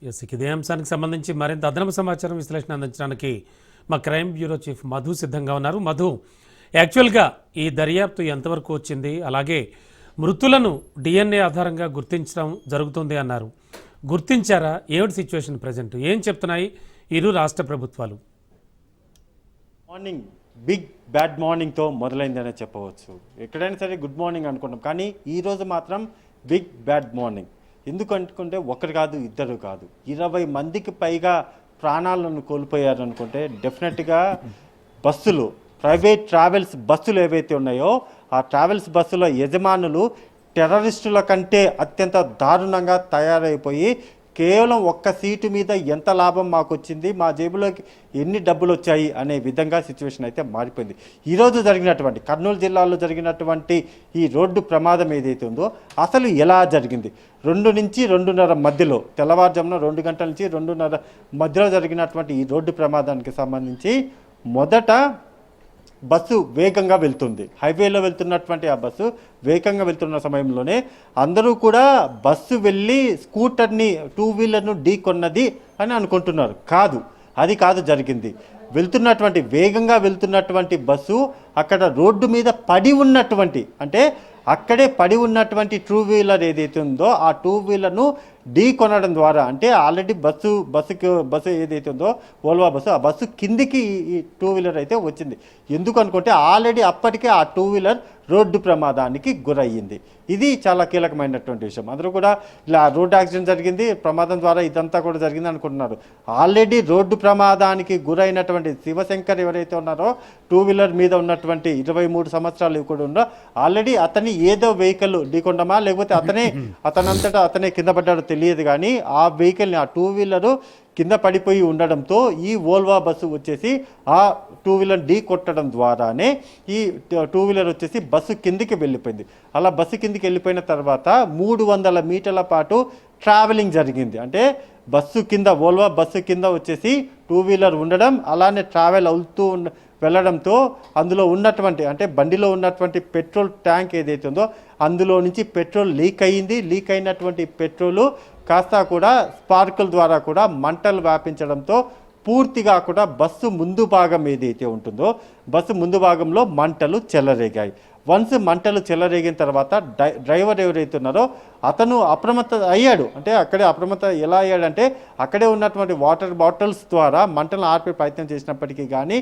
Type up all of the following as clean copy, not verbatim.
ఇదే అంశానికి సంబంధించి మరింత అదనపు సమాచారం విశ్లేషణ అందించడానికి మా క్రైమ్ బ్యూరో చీఫ్ మధు సిద్ధంగా ఉన్నారు. మధు, యాక్చువల్గా ఈ దర్యాప్తు ఎంతవరకు వచ్చింది, అలాగే మృతులను డిఎన్ఏ ఆధారంగా గుర్తించడం జరుగుతుంది అన్నారు. గుర్తించారా? ఏమిటి సిచ్యువేషన్ ప్రజెంట్? ఏం చెప్తున్నాయి ఇరు రాష్ట్ర ప్రభుత్వాలు? మార్నింగ్ బిగ్ బ్యాడ్ మార్నింగ్తో మొదలైందనే చెప్పవచ్చు. ఎక్కడైనా సరే గుడ్ మార్నింగ్ అనుకుంటాం, కానీ ఈరోజు మాత్రం బిగ్ బ్యాడ్ మార్నింగ్. ఎందుకు అనుకుంటే ఒకరు కాదు, ఇద్దరు కాదు, 20 మందికి పైగా ప్రాణాలను కోల్పోయారు అనుకుంటే డెఫినెట్గా బస్సులు, ప్రైవేట్ ట్రావెల్స్ బస్సులు ఏవైతే ఉన్నాయో ఆ ట్రావెల్స్ బస్సుల యజమానులు టెర్రరిస్టుల కంటే అత్యంత దారుణంగా తయారైపోయి కేవలం ఒక్క సీటు మీద ఎంత లాభం మాకు వచ్చింది, మా జేబులోకి ఎన్ని డబ్బులు వచ్చాయి అనే విధంగా సిచ్యువేషన్ అయితే మారిపోయింది. ఈరోజు జరిగినటువంటి కర్నూలు జిల్లాలో జరిగినటువంటి ఈ రోడ్డు ప్రమాదం ఏదైతే ఉందో అసలు ఎలా జరిగింది, 2 నుంచి 2:30 మధ్యలో, తెల్లవారుజామున 2 గంటల నుంచి 2:30 మధ్యలో జరిగినటువంటి ఈ రోడ్డు ప్రమాదానికి సంబంధించి మొదట బస్సు వేగంగా వెళ్తుంది. హైవేలో వెళ్తున్నటువంటి ఆ బస్సు వేగంగా వెళ్తున్న సమయంలోనే అందరూ కూడా బస్సు వెళ్ళి స్కూటర్ని, 2 వీలర్ను ఢీ కొన్నది అని అనుకుంటున్నారు. కాదు, అది కాదు జరిగింది. వేగంగా వెళ్తున్నటువంటి బస్సు అక్కడ రోడ్డు మీద పడి ఉన్నటువంటి, అంటే అక్కడే పడి ఉన్నటువంటి 2 వీలర్ ఏదైతే ఉందో ఆ 2 వీలర్ను ఢీ కొనడం ద్వారా, అంటే ఆల్రెడీ బస్సు ఏదైతే ఉందో ఓల్వా బస్సు, ఆ బస్సు కిందికి ఈ 2 వీలర్ అయితే వచ్చింది. ఎందుకు అనుకుంటే ఆల్రెడీ అప్పటికే ఆ 2 వీలర్ రోడ్డు ప్రమాదానికి గురయ్యింది. ఇది చాలా కీలకమైనటువంటి విషయం. అందరూ కూడా ఇలా రోడ్డు యాక్సిడెంట్ జరిగింది, ప్రమాదం ద్వారా ఇదంతా కూడా జరిగింది అనుకుంటున్నారు. ఆల్రెడీ రోడ్డు ప్రమాదానికి గురైనటువంటి శివశంకర్ ఎవరైతే ఉన్నారో 2 వీలర్ మీద ఉన్నటువంటి 23 సంవత్సరాలు కూడా ఉన్నారో, ఆల్రెడీ అతని ఏదో వెహికల్ ఢీకొండమా లేకపోతే అతనంతటా అతనే కింద పడ్డాడో తెలియదు, కానీ ఆ వెహికల్ని, ఆ 2 వీలరు కింద పడిపోయి ఉండడంతో ఈ ఓల్వా బస్సు వచ్చేసి ఆ 2 వీలర్ ఢీ కొట్టడం ద్వారానే ఈ 2 వీలర్ వచ్చేసి బస్సు కిందికి వెళ్ళిపోయింది. అలా బస్సు కిందికి వెళ్ళిపోయిన తర్వాత 300 మీటర్ల పాటు ట్రావెలింగ్ జరిగింది. అంటే బస్సు కింద, ఓల్వా బస్సు కింద వచ్చేసి 2 వీలర్ ఉండడం, అలానే ట్రావెల్ అవుతూ వెళ్ళడంతో అందులో ఉన్నటువంటి, అంటే బండిలో ఉన్నటువంటి పెట్రోల్ ట్యాంక్ ఏదైతే ఉందో అందులో నుంచి పెట్రోల్ లీక్ అయ్యింది. లీక్ అయినటువంటి పెట్రోలు కాస్త కూడా స్పార్కుల ద్వారా కూడా మంటలు వ్యాపించడంతో పూర్తిగా కూడా బస్సు ముందు భాగం ఏదైతే ఉంటుందో బస్సు ముందు భాగంలో మంటలు చెలరేగాయి. వన్స్ మంటలు చెలరేగిన తర్వాత డ్రైవర్ ఎవరైతే ఉన్నారో అతను అప్రమత్త అయ్యాడు. అంటే అక్కడే అప్రమత్త ఎలా అయ్యాడంటే అక్కడే ఉన్నటువంటి వాటర్ బాటిల్స్ ద్వారా మంటలను ఆర్పే ప్రయత్నం చేసినప్పటికీ కానీ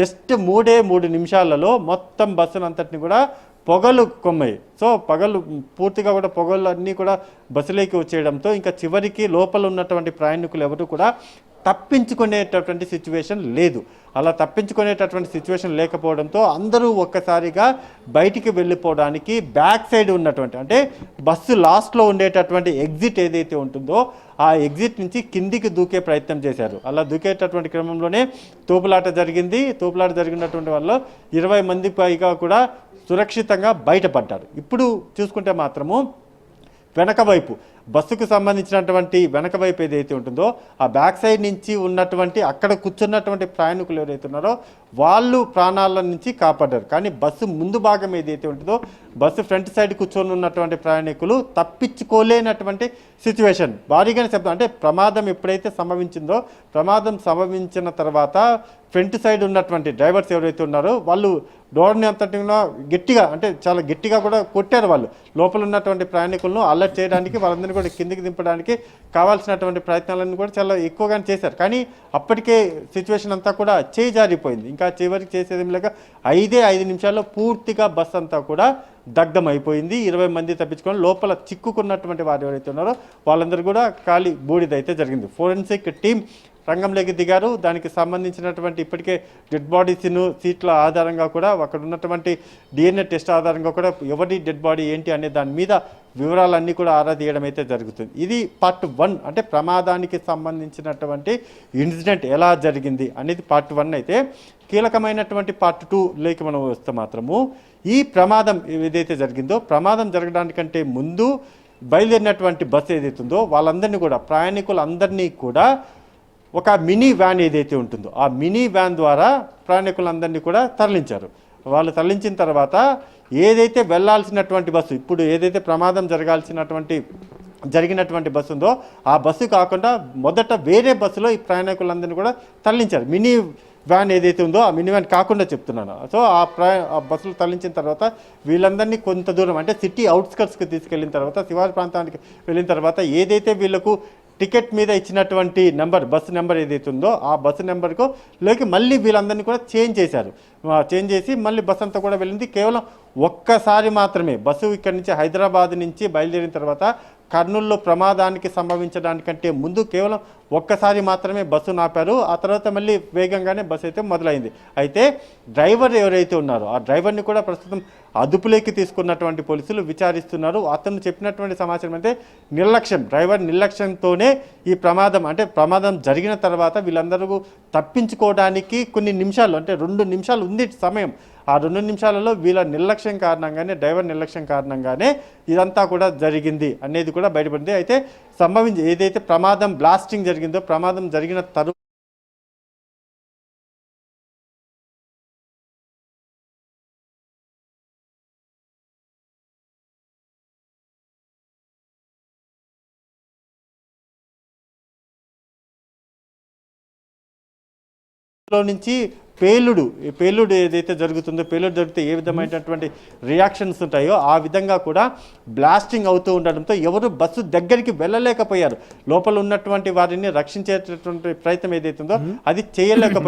జస్ట్ 3 నిమిషాలలో మొత్తం బస్సును అంతటిని కూడా పొగలు కొమ్మాయి. సో పొగలు పూర్తిగా కూడా పొగలు అన్నీ కూడా బస్సులోకి వచ్చేయడంతో ఇంకా చివరికి లోపల ఉన్నటువంటి ప్రయాణికులు ఎవరు కూడా తప్పించుకునేటటువంటి సిచ్యువేషన్ లేదు. అలా తప్పించుకునేటటువంటి సిచ్యువేషన్ లేకపోవడంతో అందరూ ఒక్కసారిగా బయటికి వెళ్ళిపోవడానికి బ్యాక్ సైడ్ ఉన్నటువంటి, అంటే బస్సు లాస్ట్లో ఉండేటటువంటి ఎగ్జిట్ ఏదైతే ఉంటుందో ఆ ఎగ్జిట్ నుంచి కిందికి దూకే ప్రయత్నం చేశారు. అలా దూకేటటువంటి క్రమంలోనే తోపులాట జరిగింది. తోపులాట జరిగినటువంటి వల్ల 20 మంది పైగా కూడా సురక్షితంగా బయటపడ్డారు. ఇప్పుడు చూసుకుంటే మాత్రము వెనక వైపు, బస్సుకు సంబంధించినటువంటి వెనక వైపు ఏదైతే ఉంటుందో ఆ బ్యాక్ సైడ్ నుంచి ఉన్నటువంటి అక్కడ కూర్చున్నటువంటి ప్రయాణికులు ఎవరైతే ఉన్నారో వాళ్ళు ప్రాణాల నుంచి కాపాడారు. కానీ బస్సు ముందు భాగం ఏదైతే ఉంటుందో బస్సు ఫ్రంట్ సైడ్ కూర్చొని ఉన్నటువంటి ప్రయాణికులు తప్పించుకోలేనటువంటి సిచ్యువేషన్ భారీగానే చెప్తాం. అంటే ప్రమాదం ఎప్పుడైతే సంభవించిందో, ప్రమాదం సంభవించిన తర్వాత ఫ్రంట్ సైడ్ ఉన్నటువంటి డ్రైవర్స్ ఎవరైతే ఉన్నారో వాళ్ళు డోర్ని అంతటిలో గట్టిగా, అంటే చాలా గట్టిగా కూడా కొట్టారు. వాళ్ళు లోపల ఉన్నటువంటి ప్రయాణికులను అలర్ట్ చేయడానికి, వాళ్ళందరినీ కూడా కిందికి దింపడానికి కావాల్సినటువంటి ప్రయత్నాలన్నీ కూడా చాలా ఎక్కువగానే చేశారు. కానీ అప్పటికే సిచ్యువేషన్ అంతా కూడా చేజారిపోయింది. ఇంకా చివరికి చేసేది లేక 5 నిమిషాల్లో పూర్తిగా బస్ అంతా కూడా దగ్ధం అయిపోయింది. 20 మంది తప్పించుకొని లోపల చిక్కుకున్నటువంటి వారు ఎవరైతే ఉన్నారో వాళ్ళందరూ కూడా ఖాళీ బూడిదైతే జరిగింది. ఫోరెన్సిక్ టీం రంగంలోకి దిగారు. దానికి సంబంధించినటువంటి ఇప్పటికే డెడ్ బాడీస్ను సీట్ల ఆధారంగా కూడా, అక్కడ ఉన్నటువంటి డిఎన్ఏ టెస్ట్ ఆధారంగా కూడా ఎవరి డెడ్ బాడీ ఏంటి అనే దాని మీద వివరాలన్నీ కూడా ఆరా తీయడం అయితే జరుగుతుంది. ఇది పార్ట్ 1, అంటే ప్రమాదానికి సంబంధించినటువంటి ఇన్సిడెంట్ ఎలా జరిగింది అనేది పార్ట్ 1 అయితే. కీలకమైనటువంటి పార్ట్ 2లోకి మనం వస్తే మాత్రము ఈ ప్రమాదం ఏదైతే జరిగిందో, ప్రమాదం జరగడానికంటే ముందు బయలుదేరినటువంటి బస్సు ఏదైతే ఉందో వాళ్ళందరినీ కూడా, ప్రయాణికులందరినీ కూడా ఒక మినీ వ్యాన్ ఏదైతే ఉంటుందో ఆ మినీ వ్యాన్ ద్వారా ప్రయాణికులందరినీ కూడా తరలించారు. వాళ్ళు తరలించిన తర్వాత ఏదైతే వెళ్లాల్సినటువంటి బస్సు, ఇప్పుడు ఏదైతే ప్రమాదం జరగాల్సినటువంటి జరిగినటువంటి బస్సు ఉందో ఆ బస్సు కాకుండా మొదట వేరే బస్సులో ఈ ప్రయాణికులందరినీ కూడా తరలించారు. మినీ వ్యాన్ ఏదైతే ఉందో ఆ మినీ వ్యాన్ కాకుండా చెప్తున్నాను. సో ఆ బస్సులు తరలించిన తర్వాత వీళ్ళందరినీ కొంత దూరం అంటే సిటీ అవుట్స్కట్స్కి తీసుకెళ్ళిన తర్వాత శివారు ప్రాంతానికి వెళ్ళిన తర్వాత ఏదైతే వీళ్ళకు టికెట్ మీద ఇచ్చినటువంటి నెంబర్ బస్సు నెంబర్ ఏదైతే ఉందో ఆ బస్సు నెంబర్కు లోకి మళ్ళీ వీళ్ళందరినీ కూడా చేంజ్ చేశారు. చేంజ్ చేసి మళ్ళీ బస్సు అంతా కూడా వెళ్ళింది. కేవలం ఒక్కసారి మాత్రమే బస్సు ఇక్కడి నుంచి హైదరాబాద్ నుంచి బయలుదేరిన తర్వాత కర్నూలులో ప్రమాదానికి సంభవించడానికంటే ముందు కేవలం ఒక్కసారి మాత్రమే బస్సు ఆపారు. ఆ తర్వాత మళ్ళీ వేగంగానే బస్సు అయితే మొదలైంది. అయితే డ్రైవర్ ఎవరైతే ఉన్నారో ఆ డ్రైవర్ని కూడా ప్రస్తుతం అదుపులోకి తీసుకున్నటువంటి పోలీసులు విచారిస్తున్నారు. అతను చెప్పినటువంటి సమాచారం అయితే డ్రైవర్ నిర్లక్ష్యంతోనే ఈ ప్రమాదం జరిగిన తర్వాత వీళ్ళందరూ తప్పించుకోవడానికి కొన్ని నిమిషాలు అంటే 2 నిమిషాలు ఉంది సమయం. ఆ 2 నిమిషాలలో వీళ్ళ నిర్లక్ష్యం కారణంగానే డ్రైవర్ నిర్లక్ష్యం కారణంగానే ఇదంతా కూడా జరిగింది అనేది కూడా బయటపడింది. అయితే ఏదైతే బ్లాస్టింగ్ జరిగిందో ప్రమాదం జరిగిన తరువాత నుంచి పేలుడు ఏదైతే జరుగుతుందో పేలుడు జరిగితే ఏ విధమైనటువంటి రియాక్షన్స్ ఉంటాయో ఆ విధంగా కూడా బ్లాస్టింగ్ అవుతూ ఉండడంతో ఎవరు బస్సు దగ్గరికి వెళ్ళలేకపోయారు. లోపల ఉన్నటువంటి వారిని రక్షించేటటువంటి ప్రయత్నం ఏదైతే ఉందో అది చేయలేకపోయారు.